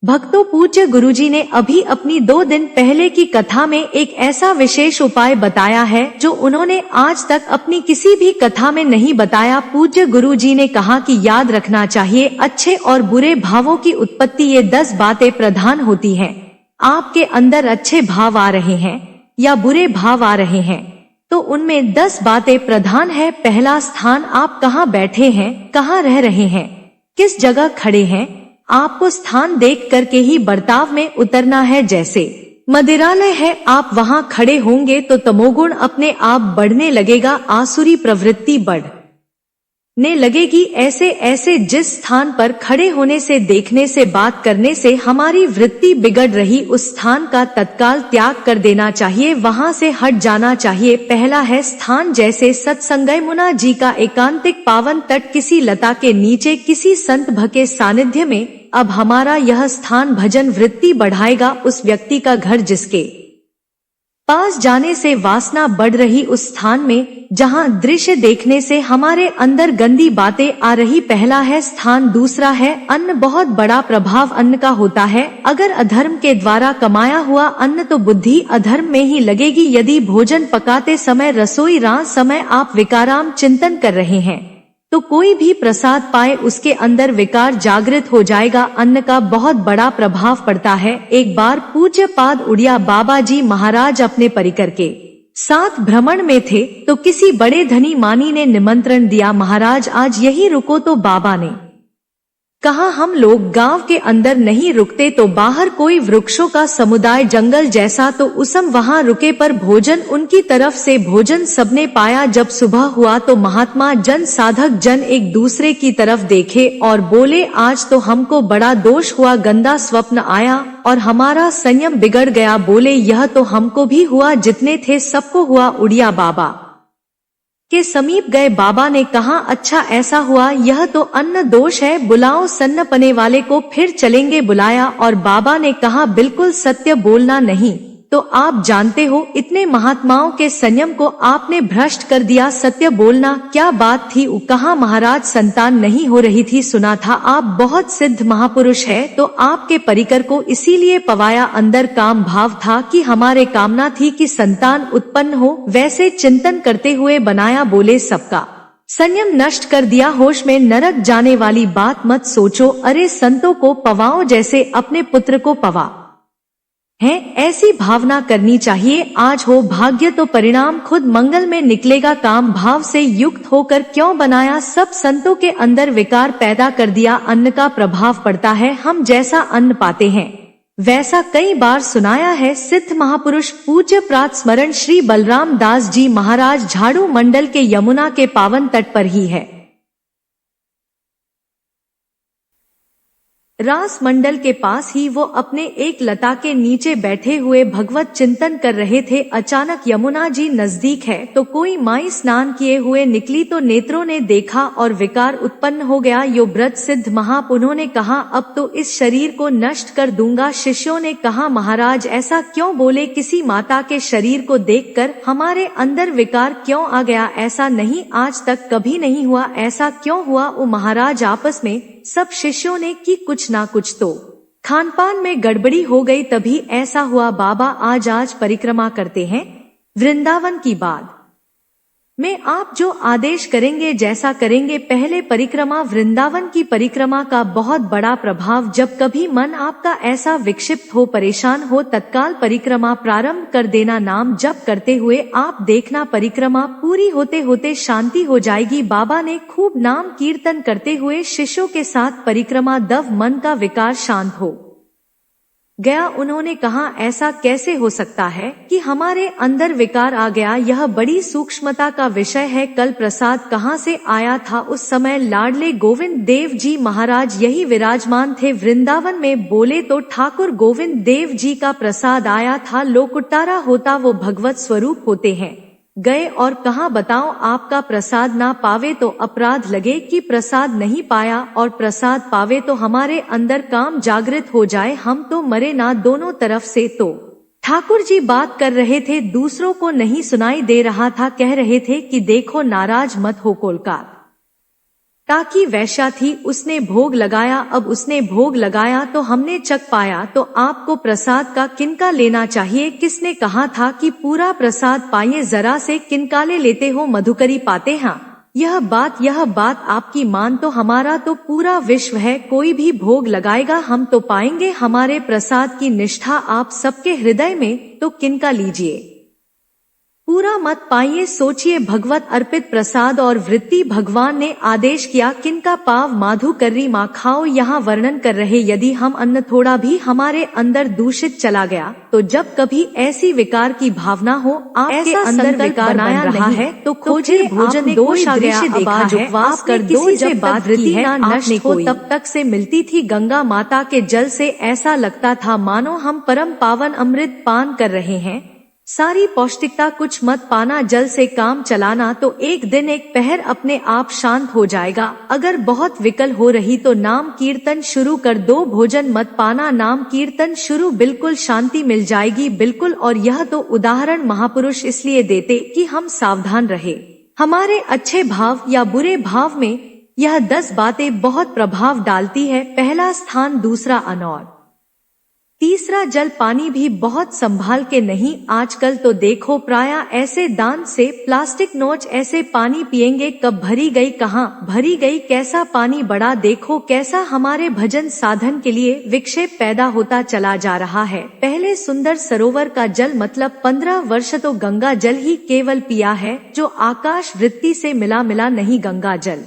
भक्तों, पूज्य गुरुजी ने अभी अपनी 2 दिन पहले की कथा में एक ऐसा विशेष उपाय बताया है जो उन्होंने आज तक अपनी किसी भी कथा में नहीं बताया। पूज्य गुरुजी ने कहा कि याद रखना चाहिए, अच्छे और बुरे भावों की उत्पत्ति ये 10 बातें प्रधान होती हैं। आपके अंदर अच्छे भाव आ रहे हैं या बुरे भाव आ रहे हैं तो उनमें 10 बातें प्रधान है। पहला स्थान, आप कहाँ बैठे हैं, कहाँ रह रहे हैं, किस जगह खड़े हैं। आपको स्थान देख करके ही बर्ताव में उतरना है। जैसे मंदिरालय है, आप वहां खड़े होंगे तो तमोगुण अपने आप बढ़ने लगेगा, आसुरी प्रवृत्ति बढ़ने लगेगी। ऐसे ऐसे जिस स्थान पर खड़े होने से, देखने से, बात करने से हमारी वृत्ति बिगड़ रही, उस स्थान का तत्काल त्याग कर देना चाहिए, वहां से हट जाना चाहिए। पहला है स्थान, जैसे सत्संग यमुना जी का एकांतिक पावन तट, किसी लता के नीचे, किसी संत भके सानिध्य में। अब हमारा यह स्थान भजन वृत्ति बढ़ाएगा। उस व्यक्ति का घर जिसके पास जाने से वासना बढ़ रही, उस स्थान में जहां दृश्य देखने से हमारे अंदर गंदी बातें आ रही। पहला है स्थान। दूसरा है अन्न। बहुत बड़ा प्रभाव अन्न का होता है। अगर अधर्म के द्वारा कमाया हुआ अन्न तो बुद्धि अधर्म में ही लगेगी। यदि भोजन पकाते समय, रसोई रात समय आप विकाराम चिंतन कर रहे हैं तो कोई भी प्रसाद पाए उसके अंदर विकार जागृत हो जाएगा। अन्न का बहुत बड़ा प्रभाव पड़ता है। एक बार पूज्य पाद उड़िया बाबा जी महाराज अपने परिकर के साथ भ्रमण में थे तो किसी बड़े धनी मानी ने निमंत्रण दिया, महाराज आज यही रुको। तो बाबा ने कहा, हम लोग गांव के अंदर नहीं रुकते तो बाहर कोई वृक्षों का समुदाय, जंगल जैसा, तो उसम वहां रुके। पर भोजन उनकी तरफ से भोजन सबने पाया। जब सुबह हुआ तो महात्मा जन, साधक जन एक दूसरे की तरफ देखे और बोले, आज तो हमको बड़ा दोष हुआ, गंदा स्वप्न आया और हमारा संयम बिगड़ गया। बोले, यह तो हमको भी हुआ, जितने थे सबको हुआ। उड़िया बाबा के समीप गए। बाबा ने कहा, अच्छा ऐसा हुआ, यह तो अन्न दोष है, बुलाओ सन्न पने वाले को। फिर चलेंगे। बुलाया और बाबा ने कहा, बिल्कुल सत्य बोलना नहीं तो आप जानते हो इतने महात्माओं के संयम को आपने भ्रष्ट कर दिया। सत्य बोलना क्या बात थी। कहा, महाराज संतान नहीं हो रही थी, सुना था आप बहुत सिद्ध महापुरुष है तो आपके परिकर को इसीलिए पवाया। अंदर काम भाव था कि हमारे कामना थी कि संतान उत्पन्न हो, वैसे चिंतन करते हुए बनाया। बोले, सबका संयम नष्ट कर दिया, होश में नरक जाने वाली बात मत सोचो। अरे संतों को पवाओ जैसे अपने पुत्र को पवा है, ऐसी भावना करनी चाहिए। आज हो भाग्य तो परिणाम खुद मंगल में निकलेगा। काम भाव से युक्त होकर क्यों बनाया, सब संतों के अंदर विकार पैदा कर दिया। अन्न का प्रभाव पड़ता है, हम जैसा अन्न पाते हैं वैसा। कई बार सुनाया है, सिद्ध महापुरुष पूज्य प्रात स्मरण श्री बलराम दास जी महाराज झाड़ू मंडल के यमुना के पावन तट पर ही है। रास मंडल के पास ही वो अपने एक लता के नीचे बैठे हुए भगवत चिंतन कर रहे थे। अचानक यमुना जी नजदीक है तो कोई माई स्नान किए हुए निकली तो नेत्रों ने देखा और विकार उत्पन्न हो गया। यो व्रत सिद्ध महाप, उन्होंने कहा, अब तो इस शरीर को नष्ट कर दूंगा। शिष्यों ने कहा, महाराज ऐसा क्यों बोले, किसी माता के शरीर को देखकर हमारे अंदर विकार क्यों आ गया। ऐसा नहीं, आज तक कभी नहीं हुआ, ऐसा क्यों हुआ। ओ महाराज, आपस में सब शिष्यों ने कि कुछ ना कुछ तो खानपान में गड़बड़ी हो गई, तभी ऐसा हुआ। बाबा आज परिक्रमा करते हैं वृंदावन की बात में, आप जो आदेश करेंगे जैसा करेंगे। पहले परिक्रमा, वृंदावन की परिक्रमा का बहुत बड़ा प्रभाव। जब कभी मन आपका ऐसा विक्षिप्त हो, परेशान हो, तत्काल परिक्रमा प्रारंभ कर देना। नाम जप करते हुए आप देखना परिक्रमा पूरी होते होते शांति हो जाएगी। बाबा ने खूब नाम कीर्तन करते हुए शिष्यों के साथ परिक्रमा दव, मन का विकार शांत हो गया। उन्होंने कहा, ऐसा कैसे हो सकता है कि हमारे अंदर विकार आ गया, यह बड़ी सूक्ष्मता का विषय है। कल प्रसाद कहाँ से आया था। उस समय लाडले गोविंद देव जी महाराज यही विराजमान थे वृंदावन में। बोले तो ठाकुर गोविंद देव जी का प्रसाद आया था। लोकुट्टारा होता वो भगवत स्वरूप होते हैं। गए और कहा, बताओ आपका प्रसाद ना पावे तो अपराध लगे कि प्रसाद नहीं पाया, और प्रसाद पावे तो हमारे अंदर काम जागृत हो जाए, हम तो मरे ना। दोनों तरफ से तो ठाकुर जी बात कर रहे थे, दूसरों को नहीं सुनाई दे रहा था। कह रहे थे कि देखो नाराज मत हो, कोलकाता ताकि वैश्या थी, उसने भोग लगाया। अब उसने भोग लगाया तो हमने चख पाया, तो आपको प्रसाद का किनका लेना चाहिए? किसने कहा था कि पूरा प्रसाद पाइए, जरा से किनकाले लेते हो, मधुकरी पाते हैं। यह बात आपकी मान तो हमारा तो पूरा विश्व है, कोई भी भोग लगाएगा हम तो पाएंगे हमारे प्रसाद की निष्ठा आप सबके हृदय में, तो किनका लीजिए, पूरा मत पाइए। सोचिए, भगवत अर्पित प्रसाद और वृत्ति भगवान ने आदेश किया किनका पाव माधु कर्री माँ खाओ। यहाँ वर्णन कर रहे, यदि हम अन्न थोड़ा भी हमारे अंदर दूषित चला गया, तो जब कभी ऐसी विकार की भावना हो, आपके अंदर विकार बनाया रहा है, तो खोजिए भोजन दोष आ गया। उपवास कर दो, जब बात वृत्ति ना नष्ट हो तब तक से मिलती थी गंगा माता के जल से, ऐसा लगता था मानो हम परम पावन अमृत पान कर रहे हैं। सारी पौष्टिकता कुछ मत पाना, जल से काम चलाना, तो एक दिन एक पहर अपने आप शांत हो जाएगा। अगर बहुत विकल हो रही तो नाम कीर्तन शुरू कर दो, भोजन मत पाना, नाम कीर्तन शुरू, बिल्कुल शांति मिल जाएगी, बिल्कुल। और यह तो उदाहरण महापुरुष इसलिए देते कि हम सावधान रहे। हमारे अच्छे भाव या बुरे भाव में यह 10 बातें बहुत प्रभाव डालती है। पहला स्थान, दूसरा अनौर, तीसरा जल पानी भी बहुत संभाल के नहीं। आजकल तो देखो प्राय ऐसे दान से प्लास्टिक नोच ऐसे पानी पिएंगे, कब भरी गई, कहाँ भरी गई, कैसा पानी बड़ा, देखो कैसा हमारे भजन साधन के लिए विक्षेप पैदा होता चला जा रहा है। पहले सुंदर सरोवर का जल मतलब 15 वर्ष तो गंगा जल ही केवल पिया है, जो आकाश वृत्ति से मिला नहीं, गंगा जल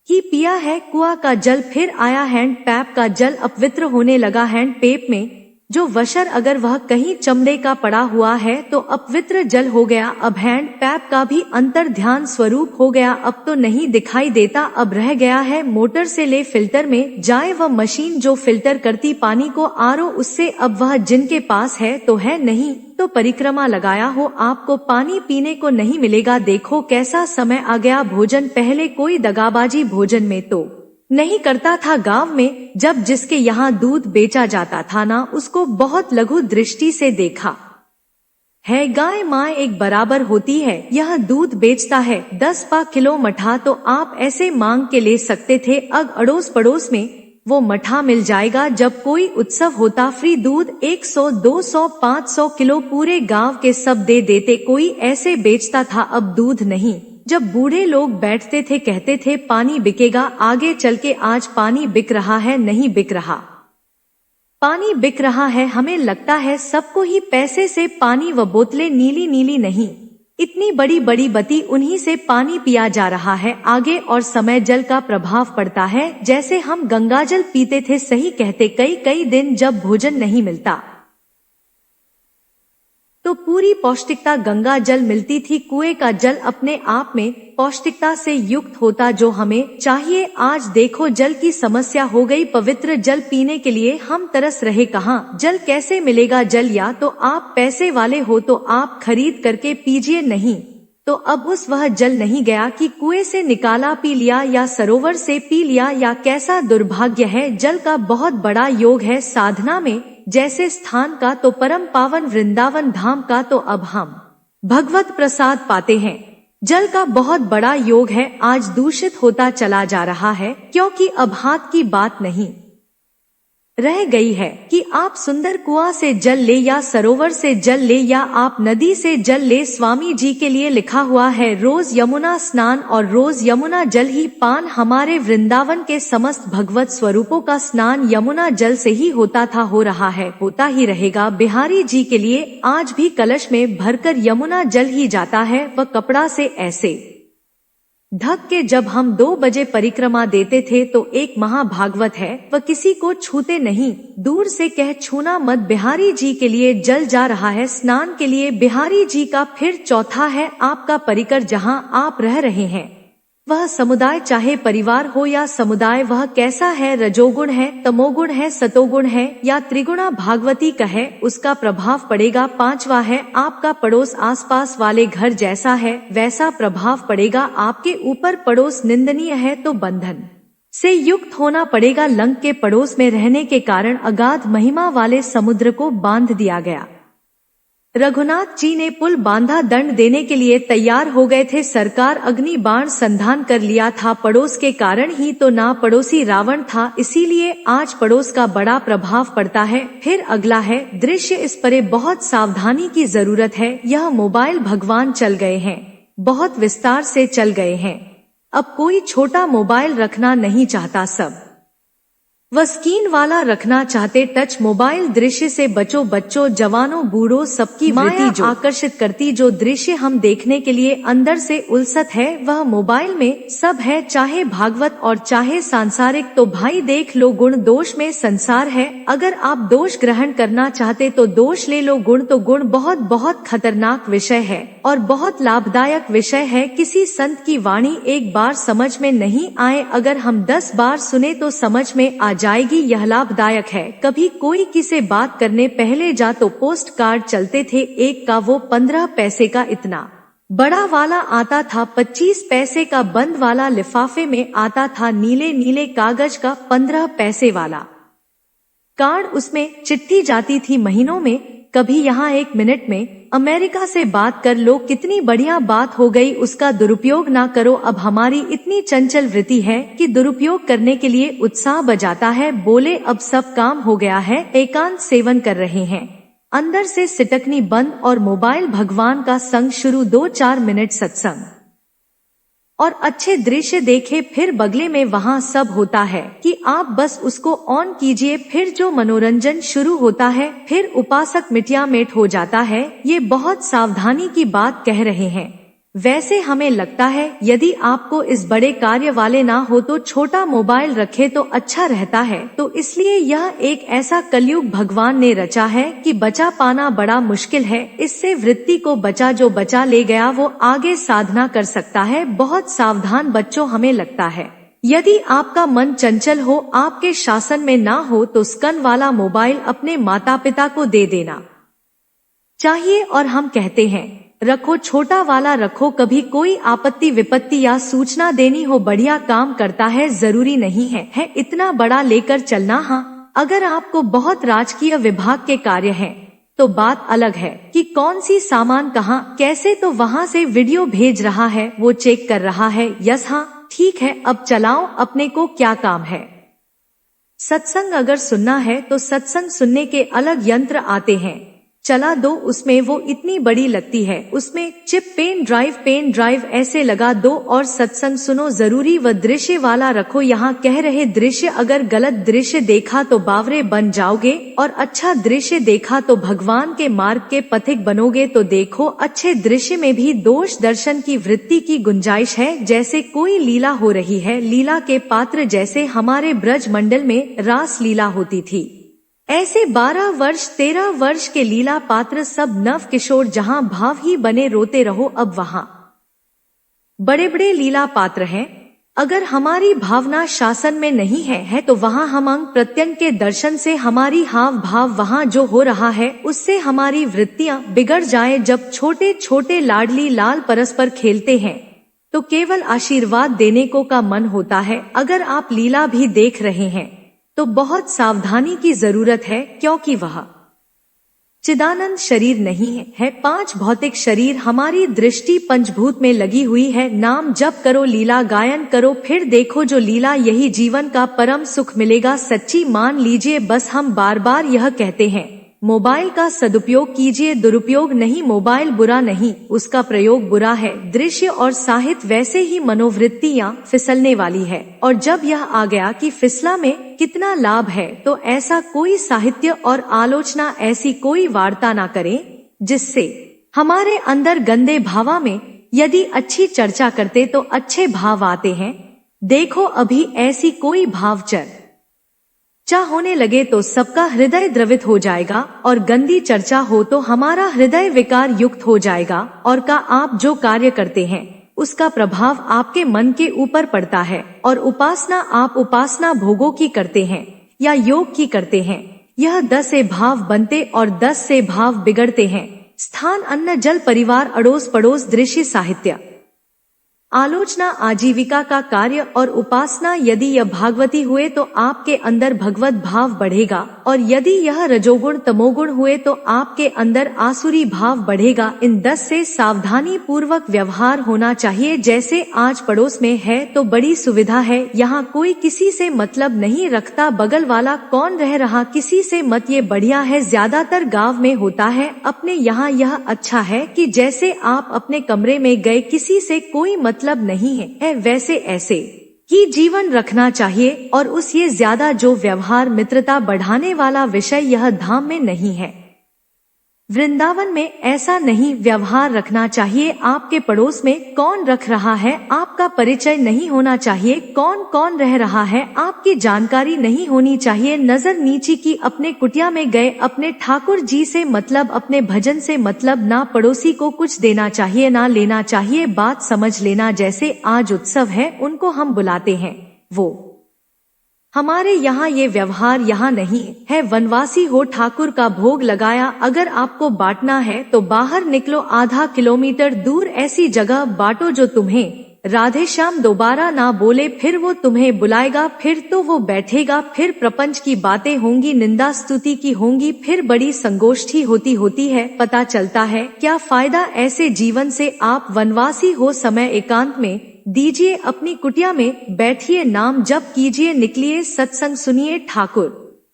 ही पिया है। कुआं का जल फिर आया, हैंड पैप का जल अपवित्र होने लगा। हैंड पैप में जो वशर अगर वह कहीं चमड़े का पड़ा हुआ है तो अपवित्र जल हो गया। अब हैंड पैप का भी अंतर ध्यान स्वरूप हो गया, अब तो नहीं दिखाई देता, अब रह गया है मोटर से ले फिल्टर में जाए वह मशीन जो फिल्टर करती पानी को आरओ उससे। अब वह जिनके पास है तो है, नहीं तो परिक्रमा लगाया हो, आपको पानी पीने को नहीं मिलेगा। देखो कैसा समय आ गया। भोजन, पहले कोई दगाबाजी भोजन में तो नहीं करता था। गांव में जब जिसके यहाँ दूध बेचा जाता था ना, उसको बहुत लघु दृष्टि से देखा है। गाय माँ एक बराबर होती है, यह दूध बेचता है 10 किलो मठा, तो आप ऐसे मांग के ले सकते थे। अड़ोस पड़ोस में वो मठा मिल जाएगा। जब कोई उत्सव होता, फ्री दूध 100, 200, 500 किलो पूरे गांव के सब दे देते, कोई ऐसे बेचता था। अब दूध नहीं। जब बूढ़े लोग बैठते थे कहते थे पानी बिकेगा, आगे चल के आज पानी बिक रहा है, नहीं बिक रहा, पानी बिक रहा है। हमें लगता है सबको ही पैसे से पानी, व बोतलें नीली नीली नहीं, इतनी बड़ी बड़ी बत्ती, उन्हीं से पानी पिया जा रहा है आगे। और समय जल का प्रभाव पड़ता है, जैसे हम गंगाजल पीते थे, सही कहते, कई दिन जब भोजन नहीं मिलता तो पूरी पौष्टिकता गंगा जल मिलती थी। कुएं का जल अपने आप में पौष्टिकता से युक्त होता, जो हमें चाहिए। आज देखो जल की समस्या हो गई, पवित्र जल पीने के लिए हम तरस रहे, कहाँ जल कैसे मिलेगा? जल या तो आप पैसे वाले हो तो आप खरीद करके पीजिए, नहीं तो अब उस वह जल नहीं गया कि कुएं से निकाला पी लिया या सरोवर से पी लिया, या कैसा दुर्भाग्य है। जल का बहुत बड़ा योग है साधना में, जैसे स्थान का तो परम पावन वृंदावन धाम का, तो अब हम भगवत प्रसाद पाते हैं। जल का बहुत बड़ा योग है, आज दूषित होता चला जा रहा है, क्योंकि अब हाथ की बात नहीं रह गई है कि आप सुंदर कुआं से जल ले या सरोवर से जल ले या आप नदी से जल ले। स्वामी जी के लिए लिखा हुआ है, रोज यमुना स्नान और रोज यमुना जल ही पान। हमारे वृंदावन के समस्त भगवत स्वरूपों का स्नान यमुना जल से ही होता था, हो रहा है, होता ही रहेगा। बिहारी जी के लिए आज भी कलश में भरकर यमुना जल ही जाता है, वह कपड़ा से ऐसे ढक के। जब हम 2 बजे परिक्रमा देते थे तो एक महाभागवत है, वह किसी को छूते नहीं, दूर से कह छूना मत। बिहारी जी के लिए जल जा रहा है स्नान के लिए, बिहारी जी का फिर चौथा है आपका परिकर। जहां आप रह रहे हैं वह समुदाय, चाहे परिवार हो या समुदाय, वह कैसा है, रजोगुण है, तमोगुण है, सतोगुण है या त्रिगुणा भागवती का है, उसका प्रभाव पड़ेगा। 5वां है आपका पड़ोस, आसपास वाले घर जैसा है वैसा प्रभाव पड़ेगा आपके ऊपर। पड़ोस निंदनीय है तो बंधन से युक्त होना पड़ेगा। लंक के पड़ोस में रहने के कारण अगाध महिमा वाले समुद्र को बांध दिया गया। रघुनाथ जी ने पुल बांधा, दंड देने के लिए तैयार हो गए थे। सरकार अग्नि बाण संधान कर लिया था, पड़ोस के कारण ही तो ना पड़ोसी रावण था, इसीलिए आज पड़ोस का बड़ा प्रभाव पड़ता है। फिर अगला है दृश्य, इस पर बहुत सावधानी की जरूरत है। यह मोबाइल भगवान चल गए हैं, बहुत विस्तार से चल गए हैं। अब कोई छोटा मोबाइल रखना नहीं चाहता, सब वह स्क्रीन वाला रखना चाहते। टच मोबाइल दृश्य से बचो, बच्चों, जवानों, बूढ़ों, सबकी वृत्ति जो आकर्षित करती जो दृश्य हम देखने के लिए अंदर से उलसत है, वह मोबाइल में सब है, चाहे भागवत और चाहे सांसारिक। तो भाई देख लो, गुण दोष में संसार है। अगर आप दोष ग्रहण करना चाहते तो दोष ले लो, गुण तो गुण बहुत बहुत खतरनाक विषय है और बहुत लाभदायक विषय है। किसी संत की वाणी एक बार समझ में नहीं आए, अगर हम 10 बार सुने तो समझ में आ जाएगी, यह लाभदायक है। कभी कोई किसी बात करने पहले जा तो पोस्ट कार्ड चलते थे, एक का वो 15 पैसे का इतना बड़ा वाला आता था, 25 पैसे का बंद वाला लिफाफे में आता था, नीले नीले कागज का 15 पैसे वाला कार्ड, उसमें चिट्ठी जाती थी महीनों में, कभी यहाँ 1 मिनट में। अमेरिका से बात कर लो, कितनी बढ़िया बात हो गई, उसका दुरुपयोग ना करो। अब हमारी इतनी चंचल वृत्ति है कि दुरुपयोग करने के लिए उत्साह बजाता है। बोले अब सब काम हो गया है, एकांत सेवन कर रहे हैं, अंदर से सिटकनी बंद और मोबाइल भगवान का संग शुरू। 2-4 मिनट सत्संग और अच्छे दृश्य देखे, फिर बगले में वहाँ सब होता है कि आप बस उसको ऑन कीजिए, फिर जो मनोरंजन शुरू होता है, फिर उपासक मिटिया मेट हो जाता है। ये बहुत सावधानी की बात कह रहे हैं। वैसे हमें लगता है यदि आपको इस बड़े कार्य वाले ना हो तो छोटा मोबाइल रखे तो अच्छा रहता है। तो इसलिए यह एक ऐसा कलयुग भगवान ने रचा है कि बचा पाना बड़ा मुश्किल है। इससे वृत्ति को बचा, जो बचा ले गया वो आगे साधना कर सकता है। बहुत सावधान बच्चों, हमें लगता है यदि आपका मन चंचल हो, आपके शासन में ना हो तो स्कन वाला मोबाइल अपने माता पिता को दे देना चाहिए। और हम कहते हैं रखो, छोटा वाला रखो, कभी कोई आपत्ति विपत्ति या सूचना देनी हो, बढ़िया काम करता है, जरूरी नहीं है इतना बड़ा लेकर चलना। हाँ, अगर आपको बहुत राजकीय विभाग के कार्य हैं तो बात अलग है कि कौन सी सामान कहाँ कैसे, तो वहाँ से वीडियो भेज रहा है, वो चेक कर रहा है। यस हाँ ठीक है, अब चलाओ, अपने को क्या काम है। सत्संग अगर सुनना है तो सत्संग सुनने के अलग यंत्र आते हैं, चला दो, उसमें वो इतनी बड़ी लगती है, उसमें चिप, पेन ड्राइव ऐसे लगा दो और सत्संग सुनो। जरूरी व दृश्य वाला रखो। यहाँ कह रहे दृश्य, अगर गलत दृश्य देखा तो बावरे बन जाओगे और अच्छा दृश्य देखा तो भगवान के मार्ग के पथिक बनोगे। तो देखो, अच्छे दृश्य में भी दोष दर्शन की वृत्ति की गुंजाइश है। जैसे कोई लीला हो रही है, लीला के पात्र जैसे हमारे ब्रज मंडल में रास लीला होती थी, ऐसे 12 वर्ष 13 वर्ष के लीला पात्र सब नव किशोर, जहां भाव ही बने रोते रहो। अब वहां बड़े बड़े लीला पात्र हैं। अगर हमारी भावना शासन में नहीं है तो वहां हम अंग प्रत्यंग के दर्शन से हमारी हाव भाव, वहां जो हो रहा है उससे हमारी वृत्तियां बिगड़ जाए। जब छोटे छोटे लाडली लाल परस्पर खेलते हैं तो केवल आशीर्वाद देने को का मन होता है। अगर आप लीला भी देख रहे हैं तो बहुत सावधानी की जरूरत है, क्योंकि वह चिदानंद शरीर नहीं है। 5 भौतिक शरीर, हमारी दृष्टि पंचभूत में लगी हुई है। नाम जप करो, लीला गायन करो, फिर देखो जो लीला, यही जीवन का परम सुख मिलेगा। सच्ची मान लीजिए, बस हम बार बार यह कहते हैं, मोबाइल का सदुपयोग कीजिए, दुरुपयोग नहीं। मोबाइल बुरा नहीं, उसका प्रयोग बुरा है। दृश्य और साहित्य वैसे ही मनोवृत्तियां फिसलने वाली है, और जब यह आ गया कि फिसला में कितना लाभ है, तो ऐसा कोई साहित्य और आलोचना, ऐसी कोई वार्ता ना करें जिससे हमारे अंदर गंदे भावा में यदि अच्छी चर्चा करते तो अच्छे भाव आते हैं। देखो, अभी ऐसी कोई भाव चर्चा होने लगे तो सबका हृदय द्रवित हो जाएगा, और गंदी चर्चा हो तो हमारा हृदय विकार युक्त हो जाएगा। और का आप जो कार्य करते हैं उसका प्रभाव आपके मन के ऊपर पड़ता है। और उपासना, आप उपासना भोगों की करते हैं या योग की करते हैं, यह 10 से भाव बनते और 10 से भाव बिगड़ते हैं। स्थान, अन्न, जल, परिवार, अड़ोस पड़ोस, दृश्य, साहित्य आलोचना आजीविका का कार्य और उपासना। यदि यह भागवती हुए तो आपके अंदर भगवत भाव बढ़ेगा, और यदि यह रजोगुण तमोगुण हुए तो आपके अंदर आसुरी भाव बढ़ेगा। इन 10 से सावधानी पूर्वक व्यवहार होना चाहिए। जैसे आज पड़ोस में है तो बड़ी सुविधा है, यहाँ कोई किसी से मतलब नहीं रखता, बगल वाला कौन रह रहा किसी से मत, ये बढ़िया है। ज्यादातर गांव में होता है, अपने यहाँ यह अच्छा है कि जैसे आप अपने कमरे में गए किसी से कोई मतलब नहीं है, वैसे ऐसे ही जीवन रखना चाहिए। और उस ये ज्यादा जो व्यवहार मित्रता बढ़ाने वाला विषय यह धाम में नहीं है। वृंदावन में ऐसा नहीं व्यवहार रखना चाहिए। आपके पड़ोस में कौन रख रहा है आपका परिचय नहीं होना चाहिए, कौन कौन रह रहा है आपकी जानकारी नहीं होनी चाहिए। नजर नीची की, अपने कुटिया में गए अपने ठाकुर जी से मतलब, अपने भजन से मतलब, ना पड़ोसी को कुछ देना चाहिए ना लेना चाहिए। बात समझ लेना। जैसे आज उत्सव है, उनको हम बुलाते हैं, वो हमारे यहाँ ये व्यवहार यहाँ नहीं है। वनवासी हो, ठाकुर का भोग लगाया, अगर आपको बांटना है तो बाहर निकलो, आधा किलोमीटर दूर ऐसी जगह बांटो जो तुम्हें राधे श्याम दोबारा ना बोले, फिर वो तुम्हें बुलाएगा, फिर तो वो बैठेगा, फिर प्रपंच की बातें होंगी, निंदा स्तुति की होंगी, फिर बड़ी संगोष्ठी होती है। पता चलता है क्या फायदा ऐसे जीवन से। आप वनवासी हो, समय एकांत में दीजिए, अपनी कुटिया में बैठिए, नाम जप कीजिए, निकलिए, सत्संग सुनिए, ठाकुर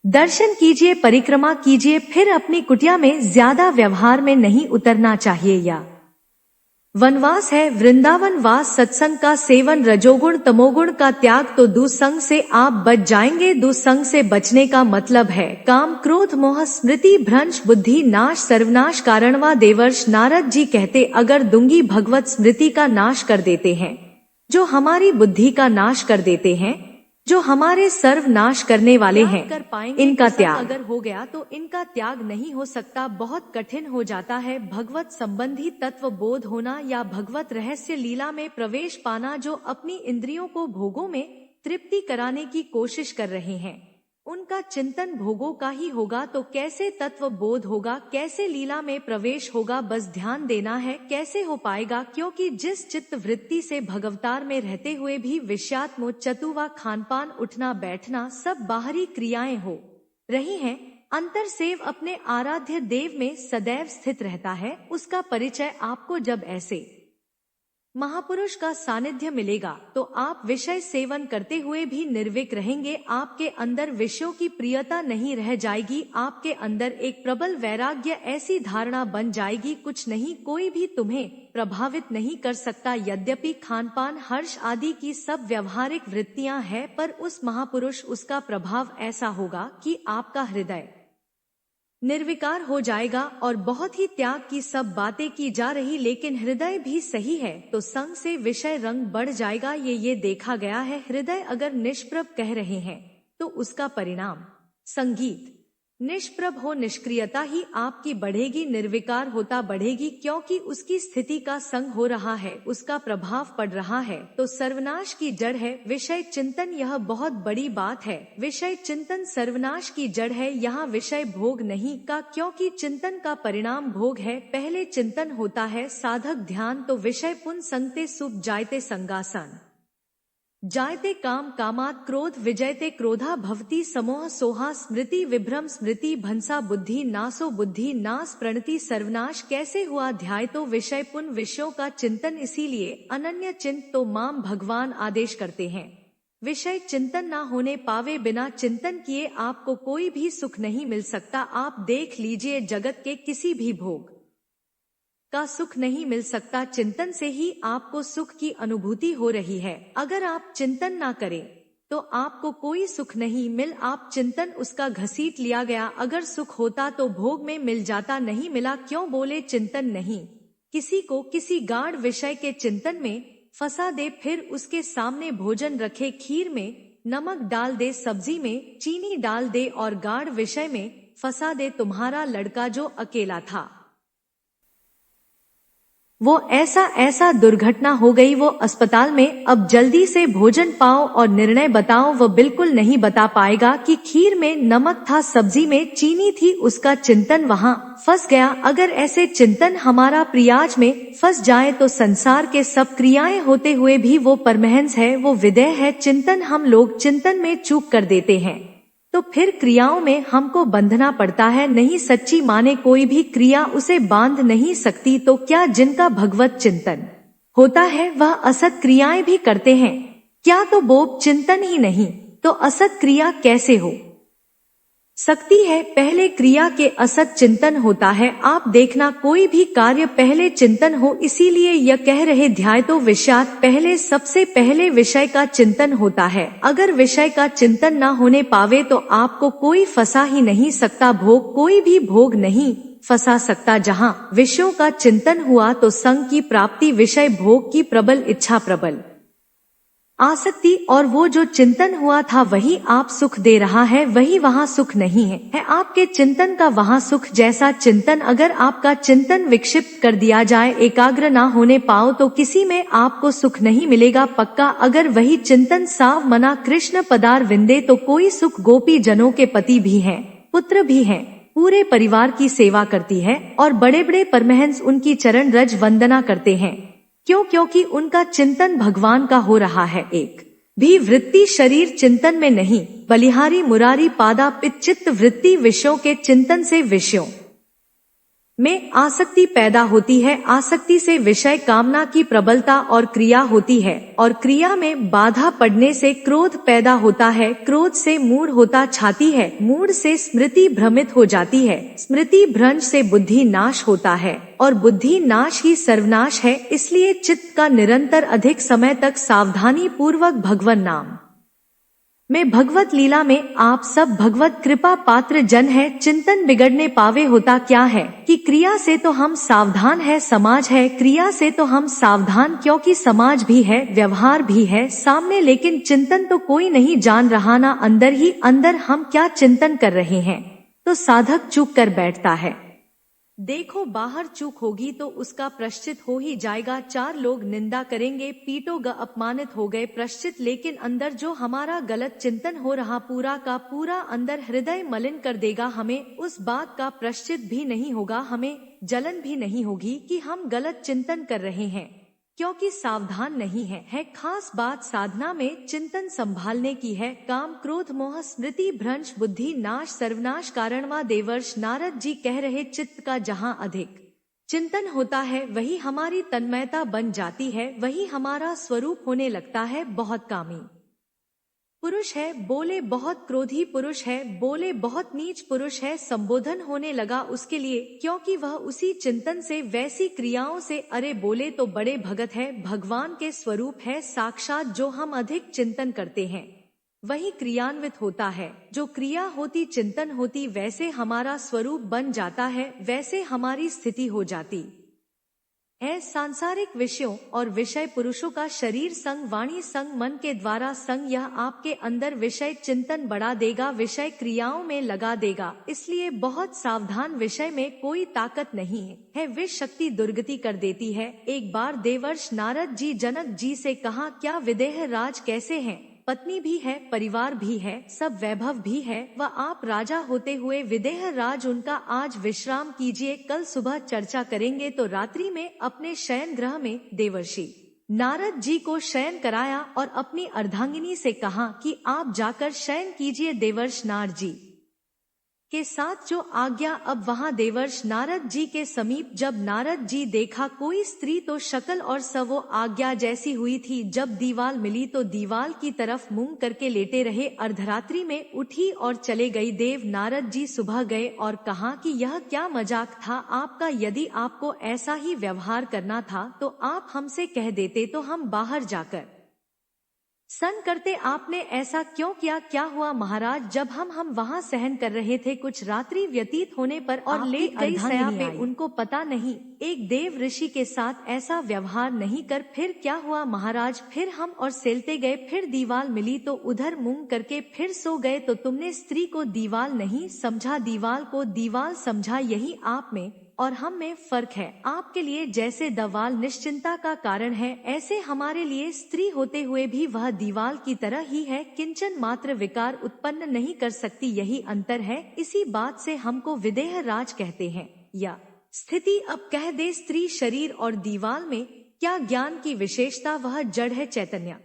दर्शन कीजिए, परिक्रमा कीजिए, फिर अपनी कुटिया में ज्यादा व्यवहार में नहीं उतरना चाहिए। या वनवास है, वृंदावन वास, सत्संग का सेवन, रजोगुण तमोगुण का त्याग, तो दुसंग से आप बच जाएंगे। दुसंग से बचने का मतलब है काम क्रोध मोह स्मृति भ्रंश बुद्धि नाश सर्वनाश। कारणवा देवर्ष नारद जी कहते, अगर दुंगी भगवत स्मृति का नाश कर देते हैं, जो हमारी बुद्धि का नाश कर देते हैं, जो हमारे सर्वनाश करने वाले हैं, कर पाएंगे इनका त्याग अगर हो गया तो इनका त्याग नहीं हो सकता, बहुत कठिन हो जाता है। भगवत संबंधी तत्व बोध होना या भगवत रहस्य लीला में प्रवेश पाना, जो अपनी इंद्रियों को भोगों में तृप्ति कराने की कोशिश कर रहे हैं, उनका चिंतन भोगों का ही होगा। तो कैसे तत्व बोध होगा, कैसे लीला में प्रवेश होगा, बस ध्यान देना है। कैसे हो पाएगा, क्योंकि जिस चित्त वृत्ति से भगवतार में रहते हुए भी विषयात्मो चतुवा खानपान उठना बैठना सब बाहरी क्रियाएं हो रही हैं, अंतर सेव अपने आराध्य देव में सदैव स्थित रहता है, उसका परिचय आपको जब ऐसे महापुरुष का सानिध्य मिलेगा तो आप विषय सेवन करते हुए भी निर्विक रहेंगे। आपके अंदर विषयों की प्रियता नहीं रह जाएगी, आपके अंदर एक प्रबल वैराग्य, ऐसी धारणा बन जाएगी, कुछ नहीं कोई भी तुम्हें प्रभावित नहीं कर सकता। यद्यपि खानपान हर्ष आदि की सब व्यवहारिक वृत्तियां हैं, पर उस महापुरुष, उसका प्रभाव ऐसा होगा कि आपका हृदय निर्विकार हो जाएगा। और बहुत ही त्याग की सब बातें की जा रही, लेकिन हृदय भी सही है तो संग से विषय रंग बढ़ जाएगा। ये देखा गया है, हृदय अगर निष्प्रभ कह रहे हैं तो उसका परिणाम संगीत निष्प्रभ हो, निष्क्रियता ही आपकी बढ़ेगी, निर्विकार होता बढ़ेगी, क्योंकि उसकी स्थिति का संग हो रहा है, उसका प्रभाव पड़ रहा है, तो सर्वनाश की जड़ है विषय चिंतन। यह बहुत बड़ी बात है, विषय चिंतन सर्वनाश की जड़ है, यहाँ विषय भोग नहीं का, क्योंकि चिंतन का परिणाम भोग है। पहले चिंतन होता है साधक ध्यान, तो विषय पुन संगते सुख जायते संगासन, जायते काम कामात क्रोध विजयते क्रोधा भवति समोह सोहा स्मृति विभ्रम स्मृति भंसा बुद्धि नासो बुद्धि नास प्रणति सर्वनाश। कैसे हुआ ध्याय तो विषय पुन विषयों का चिंतन, इसीलिए अनन्य चिंत तो माम भगवान आदेश करते हैं। विषय चिंतन ना होने पावे, बिना चिंतन किए आपको कोई भी सुख नहीं मिल सकता। आप देख लीजिए, जगत के किसी भी भोग का सुख नहीं मिल सकता, चिंतन से ही आपको सुख की अनुभूति हो रही है। अगर आप चिंतन ना करें तो आपको कोई सुख नहीं मिल, आप चिंतन उसका घसीट लिया गया। अगर सुख होता तो भोग में मिल जाता, नहीं मिला, क्यों बोले चिंतन नहीं। किसी को किसी गाढ़ विषय के चिंतन में फंसा दे, फिर उसके सामने भोजन रखे, खीर में नमक डाल दे, सब्जी में चीनी डाल दे और गाढ़ विषय में फंसा दे। तुम्हारा लड़का जो अकेला था वो ऐसा ऐसा दुर्घटना हो गई वो अस्पताल में, अब जल्दी से भोजन पाओ और निर्णय बताओ। वो बिल्कुल नहीं बता पाएगा कि खीर में नमक था, सब्जी में चीनी थी, उसका चिंतन वहाँ फंस गया। अगर ऐसे चिंतन हमारा प्रियाज में फंस जाए तो संसार के सब क्रियाएं होते हुए भी वो परमहंस है, वो विदेह है। चिंतन हम लोग चिंतन में चूक कर देते हैं तो फिर क्रियाओं में हमको बंधना पड़ता है। नहीं, सच्ची माने कोई भी क्रिया उसे बांध नहीं सकती। तो क्या जिनका भगवत चिंतन होता है वह असत क्रियाएं भी करते हैं क्या? तो बोब चिंतन ही नहीं तो असत क्रिया कैसे हो सकती है? पहले क्रिया के असत चिंतन होता है। आप देखना कोई भी कार्य पहले चिंतन हो, इसीलिए यह कह रहे ध्यायतो विषयात्, पहले सबसे पहले विषय का चिंतन होता है। अगर विषय का चिंतन न होने पावे तो आपको कोई फंसा ही नहीं सकता, भोग कोई भी भोग नहीं फंसा सकता। जहाँ विषयों का चिंतन हुआ तो संग की प्राप्ति, विषय भोग की प्रबल इच्छा, प्रबल आसक्ति, और वो जो चिंतन हुआ था वही आप सुख दे रहा है, वही वहाँ सुख नहीं है आपके चिंतन का वहाँ सुख। जैसा चिंतन अगर आपका चिंतन विक्षिप्त कर दिया जाए, एकाग्र ना होने पाओ तो किसी में आपको सुख नहीं मिलेगा पक्का। अगर वही चिंतन साव मना कृष्ण पदार विंदे तो कोई सुख। गोपी जनों के पति भी हैं, पुत्र भी हैं, पूरे परिवार की सेवा करती है और बड़े बड़े परमहंस उनकी चरण रज वंदना करते हैं। क्यों? क्योंकि उनका चिंतन भगवान का हो रहा है। एक भी वृत्ति शरीर चिंतन में नहीं, बलिहारी मुरारी पादा पित चित्त वृत्ति विषयों के चिंतन से विषयों में आसक्ति पैदा होती है। आसक्ति से विषय कामना की प्रबलता और क्रिया होती है, और क्रिया में बाधा पड़ने से क्रोध पैदा होता है। क्रोध से मूढ़ होता छाती है, मूढ़ से स्मृति भ्रमित हो जाती है, स्मृति भ्रंश से बुद्धि नाश होता है, और बुद्धि नाश ही सर्वनाश है। इसलिए चित्त का निरंतर अधिक समय तक सावधानी पूर्वक भगवन नाम में, भगवत लीला में आप सब भगवत कृपा पात्र जन है। चिंतन बिगड़ने पावे होता क्या है कि क्रिया से तो हम सावधान है, समाज है, क्रिया से तो हम सावधान क्योंकि समाज भी है, व्यवहार भी है सामने, लेकिन चिंतन तो कोई नहीं जान रहा ना अंदर ही अंदर हम क्या चिंतन कर रहे हैं। तो साधक चूक कर बैठता है। देखो बाहर चूक होगी तो उसका प्रायश्चित हो ही जाएगा। चार लोग निंदा करेंगे, पीटोगे, अपमानित हो गए, प्रायश्चित, लेकिन अंदर जो हमारा गलत चिंतन हो रहा पूरा का पूरा अंदर हृदय मलिन कर देगा। हमें उस बात का प्रायश्चित भी नहीं होगा, हमें जलन भी नहीं होगी कि हम गलत चिंतन कर रहे हैं क्योंकि सावधान नहीं है। खास बात साधना में चिंतन संभालने की है। काम क्रोध मोह स्मृति भ्रंश बुद्धि नाश सर्वनाश कारणवा। देवर्ष नारद जी कह रहे चित्त का जहाँ अधिक चिंतन होता है वही हमारी तन्मयता बन जाती है, वही हमारा स्वरूप होने लगता है। बहुत कामी पुरुष है, बोले बहुत क्रोधी पुरुष है, बोले बहुत नीच पुरुष है, संबोधन होने लगा उसके लिए क्योंकि वह उसी चिंतन से वैसी क्रियाओं से, अरे बोले तो बड़े भगत है, भगवान के स्वरूप है साक्षात। जो हम अधिक चिंतन करते हैं वही क्रियान्वित होता है। जो क्रिया होती चिंतन होती वैसे हमारा स्वरूप बन जाता है, वैसे हमारी स्थिति हो जाती है। सांसारिक विषयों और विषय पुरुषों का शरीर संग वाणी संग मन के द्वारा संग, यह आपके अंदर विषय चिंतन बढ़ा देगा, विषय क्रियाओं में लगा देगा। इसलिए बहुत सावधान, विषय में कोई ताकत नहीं है, विष शक्ति दुर्गति कर देती है। एक बार देवर्ष नारद जी जनक जी से कहा, क्या विदेह राज कैसे हैं? पत्नी भी है, परिवार भी है, सब वैभव भी है, वह आप राजा होते हुए विदेह राज उनका। आज विश्राम कीजिए, कल सुबह चर्चा करेंगे। तो रात्रि में अपने शयन गृह में देवर्षि नारद जी को शयन कराया और अपनी अर्धांगिनी से कहा कि आप जाकर शयन कीजिए। देवर्ष नारद जी के साथ जो आज्ञा। अब वहां देवर्ष नारद जी के समीप जब नारद जी देखा कोई स्त्री तो शक्ल और सवो आज्ञा जैसी हुई थी। जब दीवाल मिली तो दीवाल की तरफ मुंह करके लेटे रहे। अर्धरात्रि में उठी और चले गई। देव नारद जी सुबह गए और कहा कि यह क्या मजाक था आपका? यदि आपको ऐसा ही व्यवहार करना था तो आप हमसे कह देते तो हम बाहर जाकर सन करते, आपने ऐसा क्यों किया? क्या हुआ महाराज? जब हम वहाँ सहन कर रहे थे, कुछ रात्रि व्यतीत होने पर और लेट गई सया पे, उनको पता नहीं एक देव ऋषि के साथ ऐसा व्यवहार नहीं कर। फिर क्या हुआ महाराज? फिर हम और सेलते गए, फिर दीवाल मिली तो उधर मुंह करके फिर सो गए। तो तुमने स्त्री को दीवाल नहीं समझा, दीवाल को दीवाल समझा, यही आप में और हम में फर्क है। आपके लिए जैसे दीवाल निश्चिंता का कारण है, ऐसे हमारे लिए स्त्री होते हुए भी वह दीवाल की तरह ही है, किंचन मात्र विकार उत्पन्न नहीं कर सकती, यही अंतर है। इसी बात से हमको विदेह राज कहते हैं। या स्थिति अब कह दे स्त्री शरीर और दीवाल में क्या ज्ञान की विशेषता, वह जड़ है चैतन्य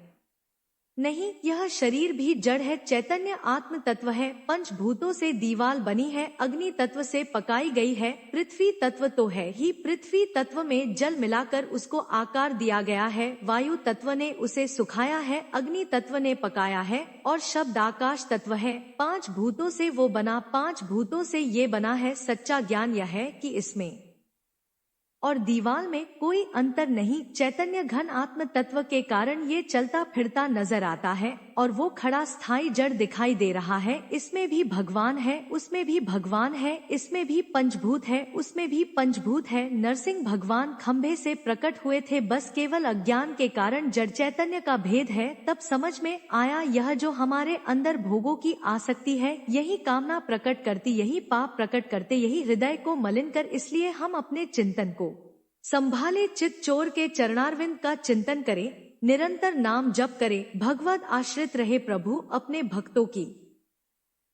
नहीं, यह शरीर भी जड़ है, चैतन्य आत्म तत्व है। पंचभूतों से दीवाल बनी है, अग्नि तत्व से पकाई गई है, पृथ्वी तत्व तो है ही, पृथ्वी तत्व में जल मिलाकर उसको आकार दिया गया है, वायु तत्व ने उसे सुखाया है, अग्नि तत्व ने पकाया है, और शब्द आकाश तत्व है। 5 भूतों से वो बना, 5 भूतों से ये बना है। सच्चा ज्ञान यह है कि इसमें और दीवाल में कोई अंतर नहीं, चैतन्य घन आत्म तत्व के कारण ये चलता फिरता नजर आता है और वो खड़ा स्थायी जड़ दिखाई दे रहा है। इसमें भी भगवान है, उसमें भी भगवान है, इसमें भी पंचभूत है, उसमें भी पंचभूत है। नरसिंह भगवान खंभे से प्रकट हुए थे, बस केवल अज्ञान के कारण जड़ चैतन्य का भेद है। तब समझ में आया यह जो हमारे अंदर भोगों की आसक्ति है, यही कामना प्रकट करती, यही पाप प्रकट करते, यही हृदय को मलिन कर। इसलिए हम अपने चिंतन को संभाले, चित चोर के चरणारविंद का चिंतन करें, निरंतर नाम जप करें, भगवद आश्रित रहे। प्रभु अपने भक्तों की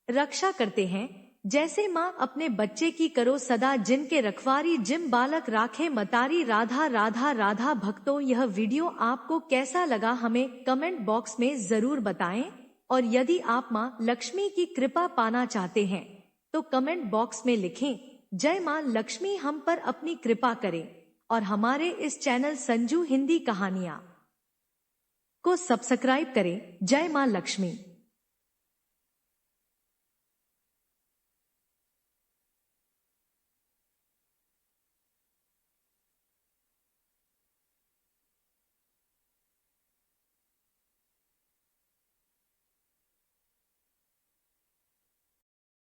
रक्षा करते हैं, जैसे माँ अपने बच्चे की करो सदा, जिनके रखवारी जिम बालक राखे मतारी। राधा राधा राधा। भक्तों, यह वीडियो आपको कैसा लगा हमें कमेंट बॉक्स में जरूर बताएं, और यदि आप माँ लक्ष्मी की कृपा पाना चाहते हैं तो कमेंट बॉक्स में लिखें, जय माँ लक्ष्मी हम पर अपनी कृपा करे। और हमारे इस चैनल संजू हिंदी कहानियां को सब्सक्राइब करें। जय मां लक्ष्मी।